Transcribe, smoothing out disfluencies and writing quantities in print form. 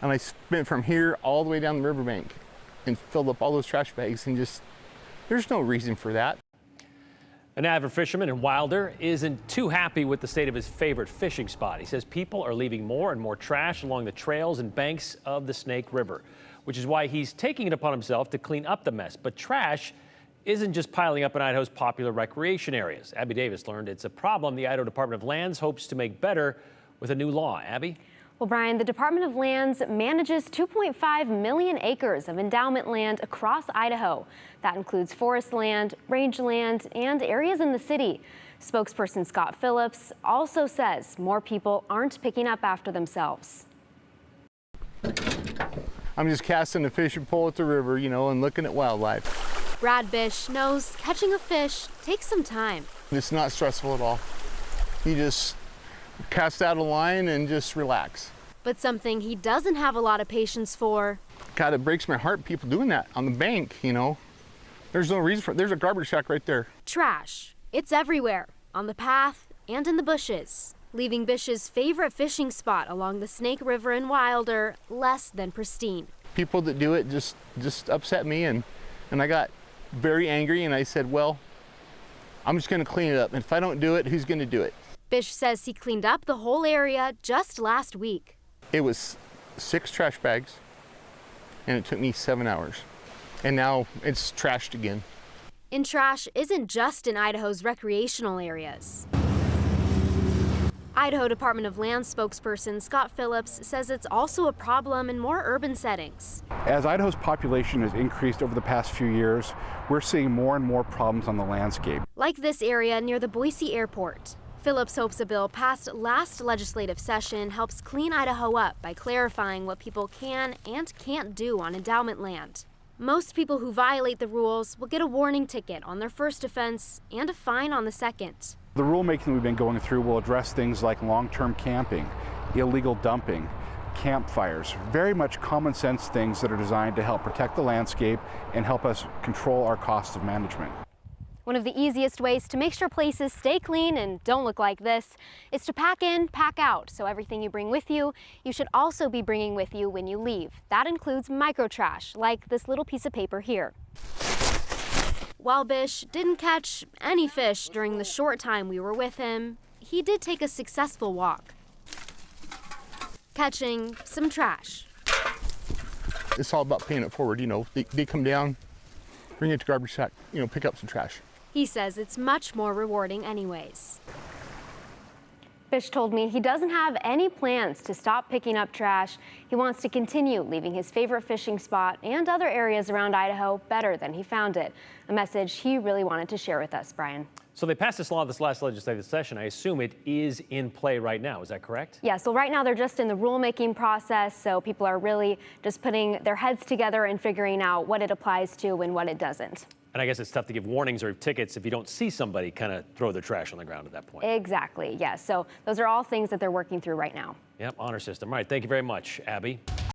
And I spent from here all the way down the riverbank and filled up all those trash bags, and just, there's no reason for that. An avid fisherman in Wilder isn't too happy with the state of his favorite fishing spot. He says people are leaving more and more trash along the trails and banks of the Snake River, which is why he's taking it upon himself to clean up the mess. But trash isn't just piling up in Idaho's popular recreation areas. Abby Davis learned it's a problem the Idaho Department of Lands hopes to make better with a new law. Abby? Well, Brian, the Department of Lands manages 2.5 million acres of endowment land across Idaho. That includes forest land, rangeland, and areas in the city. Spokesperson Scott Phillips also says more people aren't picking up after themselves. I'm just casting a fishing pole at the river, you know, and looking at wildlife. Brad Bish knows catching a fish takes some time. It's not stressful at all. You just cast out a line and just relax. But something he doesn't have a lot of patience for. God, it breaks my heart, people doing that on the bank, you know. There's no reason for it. There's a garbage sack right there. Trash. It's everywhere, on the path and in the bushes, leaving Bish's favorite fishing spot along the Snake River in Wilder less than pristine. People that do it just upset me, and I got very angry, and I said, well, I'm just gonna clean it up. And if I don't do it, who's gonna do it? Bish says he cleaned up the whole area just last week. It was 6 trash bags, and it took me 7 hours. And now it's trashed again. And trash isn't just in Idaho's recreational areas. Idaho Department of Lands spokesperson Scott Phillips says it's also a problem in more urban settings. As Idaho's population has increased over the past few years, we're seeing more and more problems on the landscape. Like this area near the Boise airport. Phillips hopes a bill passed last legislative session helps clean Idaho up by clarifying what people can and can't do on endowment land. Most people who violate the rules will get a warning ticket on their first offense and a fine on the second. The rulemaking we've been going through will address things like long-term camping, illegal dumping, campfires, very much common sense things that are designed to help protect the landscape and help us control our costs of management. One of the easiest ways to make sure places stay clean and don't look like this is to pack in, pack out. So everything you bring with you, you should also be bringing with you when you leave. That includes microtrash, like this little piece of paper here. While Bish didn't catch any fish during the short time we were with him, he did take a successful walk, catching some trash. It's all about paying it forward, you know. They come down, bring it to garbage sack, you know, pick up some trash. He says it's much more rewarding anyways. Bish told me he doesn't have any plans to stop picking up trash. He wants to continue leaving his favorite fishing spot and other areas around Idaho better than he found it. A message he really wanted to share with us, Brian. So they passed this law this last legislative session. I assume it is in play right now. Is that correct? Yeah, so right now they're just in the rulemaking process. So people are really just putting their heads together and figuring out what it applies to and what it doesn't. And I guess it's tough to give warnings or tickets if you don't see somebody kind of throw their trash on the ground at that point. Exactly, yes. So those are all things that they're working through right now. Yep, honor system. All right, thank you very much, Abby.